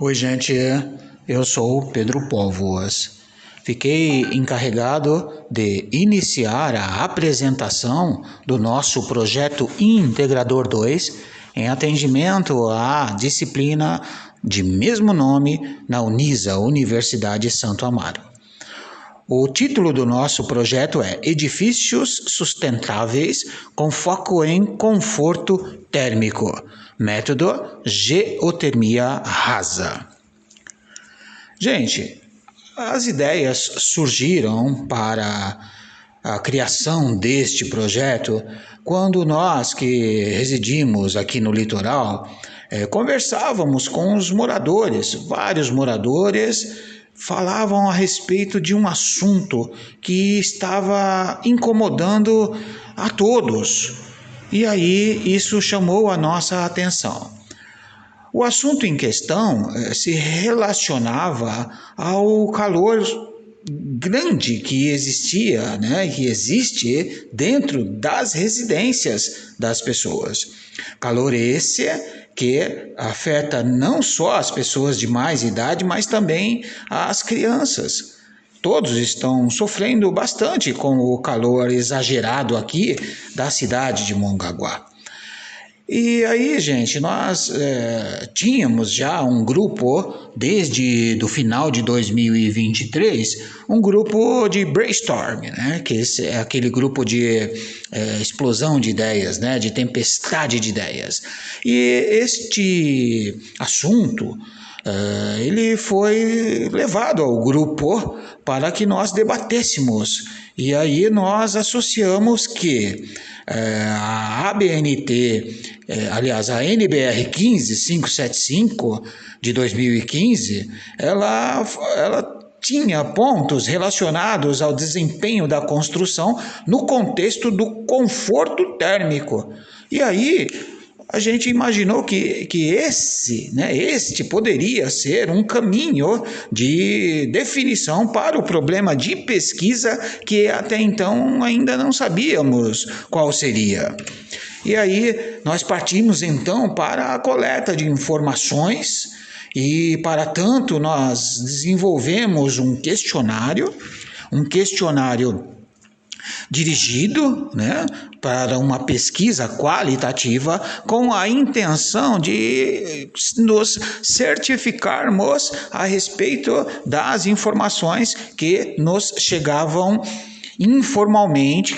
Oi, gente, eu sou o Pedro Povos. Fiquei encarregado de iniciar a apresentação do nosso projeto Integrador 2 em atendimento à disciplina de mesmo nome na Unisa, Universidade Santo Amaro. O título do nosso projeto é Edifícios Sustentáveis com foco em conforto térmico, método geotermia rasa. Gente, as ideias surgiram para a criação deste projeto quando nós que residimos aqui no litoral conversávamos com os moradores, vários moradores falavam a respeito de um assunto que estava incomodando a todos. E aí isso chamou a nossa atenção. O assunto em questão se relacionava ao calor grande que existia, que existe dentro das residências das pessoas. Calor esse que afeta não só as pessoas de mais idade, mas também as crianças. Todos estão sofrendo bastante com o calor exagerado aqui da cidade de Mongaguá. E aí, gente, nós tínhamos já um grupo, desde o final de 2023, um grupo de brainstorm, que é aquele grupo de explosão de ideias, de tempestade de ideias. E este assunto, ele foi levado ao grupo para que nós debatêssemos. E aí nós associamos que a ABNT, aliás, a NBR 15575 de 2015, ela tinha pontos relacionados ao desempenho da construção no contexto do conforto térmico. E aí a gente imaginou que este poderia ser um caminho de definição para o problema de pesquisa que até então ainda não sabíamos qual seria. E aí nós partimos então para a coleta de informações e, para tanto, nós desenvolvemos um questionário dirigido para uma pesquisa qualitativa com a intenção de nos certificarmos a respeito das informações que nos chegaram informalmente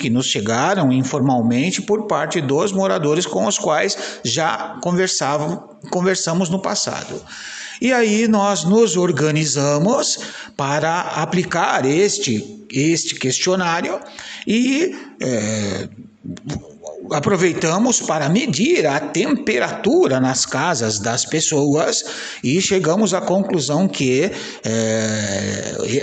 por parte dos moradores com os quais já conversamos no passado. E aí nós nos organizamos para aplicar este questionário e aproveitamos para medir a temperatura nas casas das pessoas e chegamos à conclusão que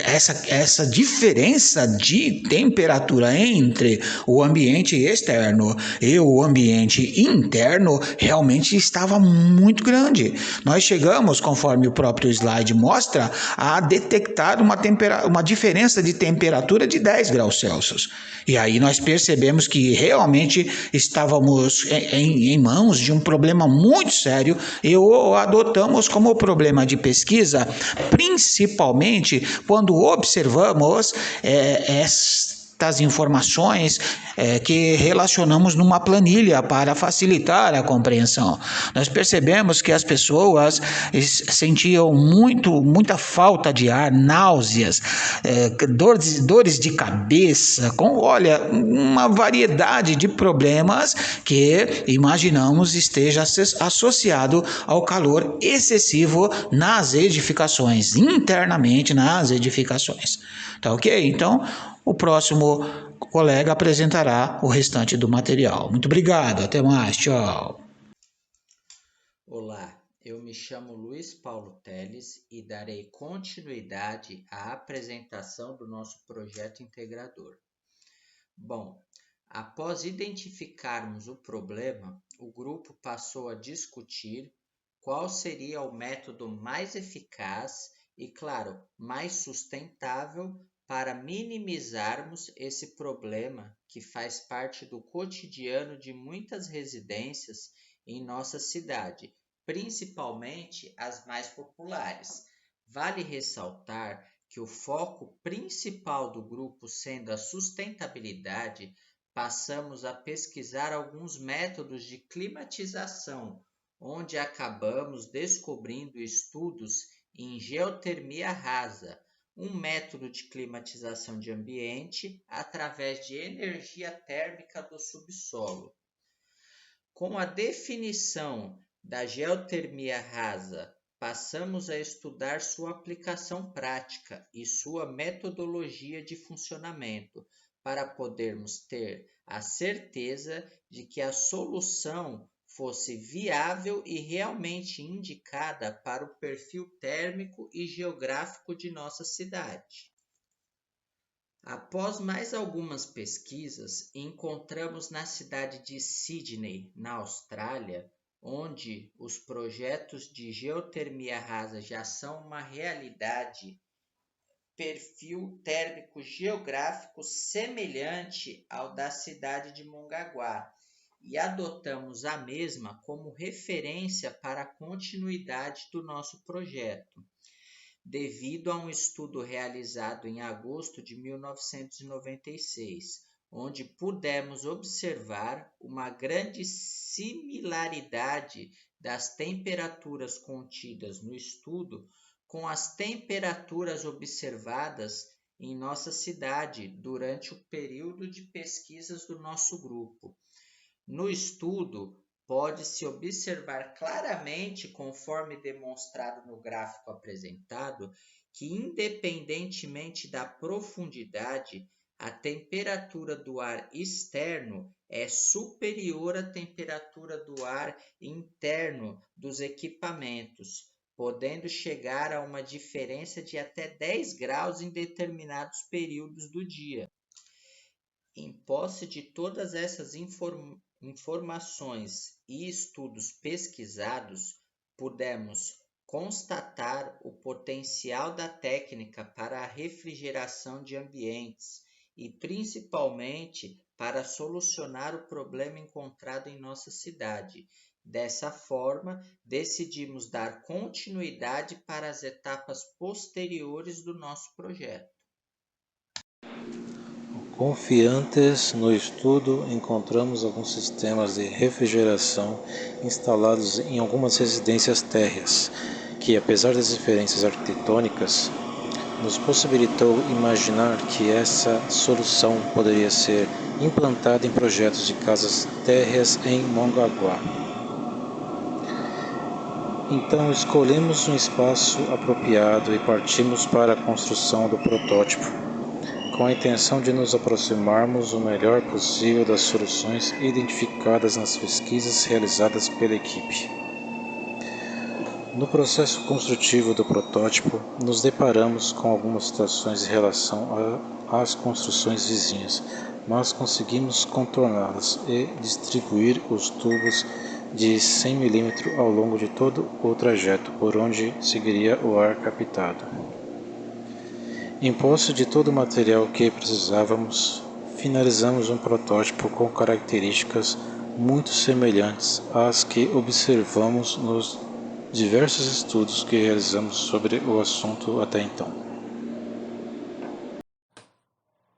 essa diferença de temperatura entre o ambiente externo e o ambiente interno realmente estava muito grande. Nós chegamos, conforme o próprio slide mostra, a detectar uma diferença de temperatura de 10 graus Celsius. E aí nós percebemos que realmente estávamos em mãos de um problema muito sério e o adotamos como problema de pesquisa, principalmente quando observamos estas informações que relacionamos numa planilha para facilitar a compreensão. Nós percebemos que as pessoas sentiam muita falta de ar, náuseas, dores de cabeça, uma variedade de problemas que imaginamos esteja associado ao calor excessivo nas edificações, internamente nas edificações. Tá ok? Então, o próximo colega apresentará o restante do material. Muito obrigado, até mais, tchau. Olá, eu me chamo Luiz Paulo Teles e darei continuidade à apresentação do nosso projeto integrador. Bom, após identificarmos o problema, o grupo passou a discutir qual seria o método mais eficaz e, claro, mais sustentável para minimizarmos esse problema que faz parte do cotidiano de muitas residências em nossa cidade, principalmente as mais populares. Vale ressaltar que o foco principal do grupo sendo a sustentabilidade, passamos a pesquisar alguns métodos de climatização, onde acabamos descobrindo estudos em geotermia rasa, um método de climatização de ambiente através de energia térmica do subsolo. Com a definição da geotermia rasa, passamos a estudar sua aplicação prática e sua metodologia de funcionamento, para podermos ter a certeza de que a solução fosse viável e realmente indicada para o perfil térmico e geográfico de nossa cidade. Após mais algumas pesquisas, encontramos na cidade de Sydney, na Austrália, onde os projetos de geotermia rasa já são uma realidade, perfil térmico geográfico semelhante ao da cidade de Mongaguá, e adotamos a mesma como referência para a continuidade do nosso projeto, devido a um estudo realizado em agosto de 1996, onde pudemos observar uma grande similaridade das temperaturas contidas no estudo com as temperaturas observadas em nossa cidade durante o período de pesquisas do nosso grupo. No estudo, pode-se observar claramente, conforme demonstrado no gráfico apresentado, que independentemente da profundidade, a temperatura do ar externo é superior à temperatura do ar interno dos equipamentos, podendo chegar a uma diferença de até 10 graus em determinados períodos do dia. Em posse de todas essas informações e estudos pesquisados, pudemos constatar o potencial da técnica para a refrigeração de ambientes e principalmente para solucionar o problema encontrado em nossa cidade. Dessa forma, decidimos dar continuidade para as etapas posteriores do nosso projeto. Confiantes no estudo, encontramos alguns sistemas de refrigeração instalados em algumas residências térreas, que, apesar das diferenças arquitetônicas, nos possibilitou imaginar que essa solução poderia ser implantada em projetos de casas térreas em Mongaguá. Então escolhemos um espaço apropriado e partimos para a construção do protótipo, com a intenção de nos aproximarmos o melhor possível das soluções identificadas nas pesquisas realizadas pela equipe. No processo construtivo do protótipo, nos deparamos com algumas situações em relação às construções vizinhas, mas conseguimos contorná-las e distribuir os tubos de 100 mm ao longo de todo o trajeto por onde seguiria o ar captado. Em posse de todo o material que precisávamos, finalizamos um protótipo com características muito semelhantes às que observamos nos diversos estudos que realizamos sobre o assunto até então.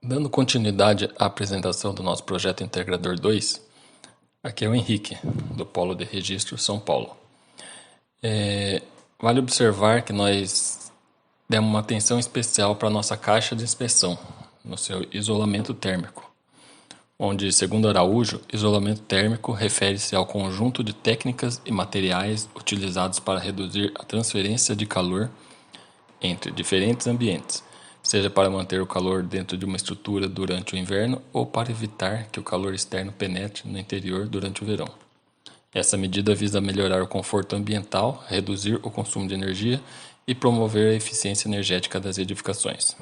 Dando continuidade à apresentação do nosso projeto Integrador 2, aqui é o Henrique, do Polo de Registro São Paulo. Vale observar que nós demos uma atenção especial para a nossa caixa de inspeção, no seu isolamento térmico, onde, segundo Araújo, isolamento térmico refere-se ao conjunto de técnicas e materiais utilizados para reduzir a transferência de calor entre diferentes ambientes, seja para manter o calor dentro de uma estrutura durante o inverno ou para evitar que o calor externo penetre no interior durante o verão. Essa medida visa melhorar o conforto ambiental, reduzir o consumo de energia e promover a eficiência energética das edificações.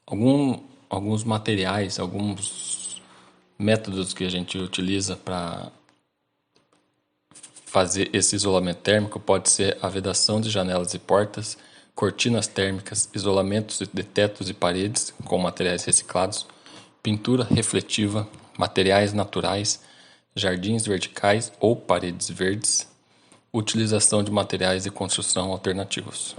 Alguns materiais, alguns métodos que a gente utiliza para fazer esse isolamento térmico pode ser a vedação de janelas e portas, cortinas térmicas, isolamentos de tetos e paredes com materiais reciclados, pintura refletiva, materiais naturais, jardins verticais ou paredes verdes, utilização de materiais de construção alternativos.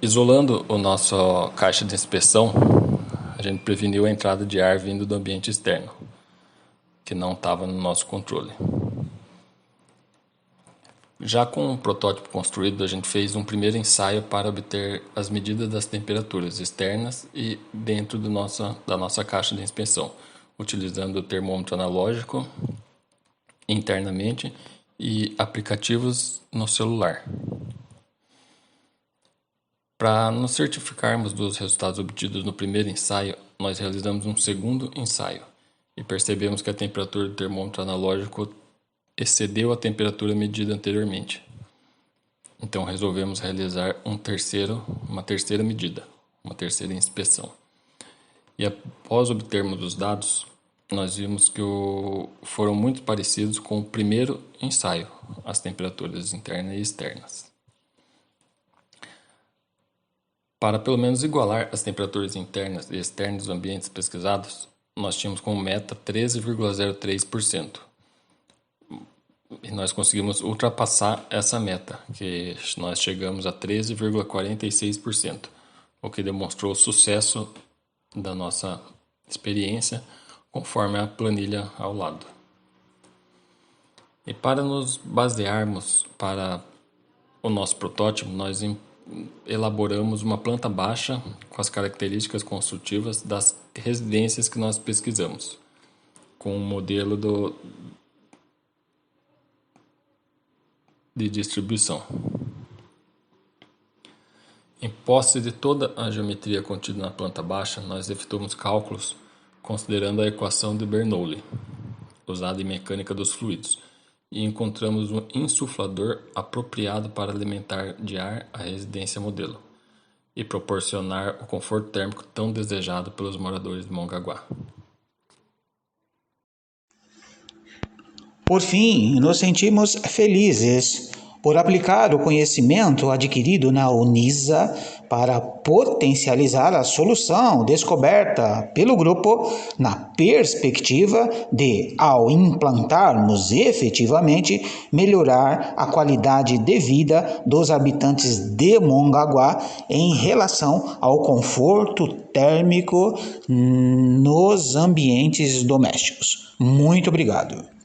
Isolando a nossa caixa de inspeção, a gente preveniu a entrada de ar vindo do ambiente externo, que não estava no nosso controle. Já com o protótipo construído, a gente fez um primeiro ensaio para obter as medidas das temperaturas externas e dentro da nossa caixa de inspeção, utilizando o termômetro analógico internamente e aplicativos no celular. Para nos certificarmos dos resultados obtidos no primeiro ensaio, nós realizamos um segundo ensaio e percebemos que a temperatura do termômetro analógico excedeu a temperatura medida anteriormente. Então resolvemos realizar uma terceira medida, uma terceira inspeção. E após obtermos os dados, nós vimos que foram muito parecidos com o primeiro ensaio, as temperaturas internas e externas. Para pelo menos igualar as temperaturas internas e externas dos ambientes pesquisados, nós tínhamos como meta 13,03%. E nós conseguimos ultrapassar essa meta, que nós chegamos a 13,46%, o que demonstrou o sucesso da nossa experiência, conforme a planilha ao lado. E para nos basearmos para o nosso protótipo, nós elaboramos uma planta baixa com as características construtivas das residências que nós pesquisamos, com um modelo de distribuição. Em posse de toda a geometria contida na planta baixa, nós efetuamos cálculos considerando a equação de Bernoulli, usada em mecânica dos fluidos, e encontramos um insuflador apropriado para alimentar de ar a residência modelo e proporcionar o conforto térmico tão desejado pelos moradores de Mongaguá. Por fim, nos sentimos felizes por aplicar o conhecimento adquirido na Unisa para potencializar a solução descoberta pelo grupo na perspectiva de, ao implantarmos efetivamente, melhorar a qualidade de vida dos habitantes de Mongaguá em relação ao conforto térmico nos ambientes domésticos. Muito obrigado.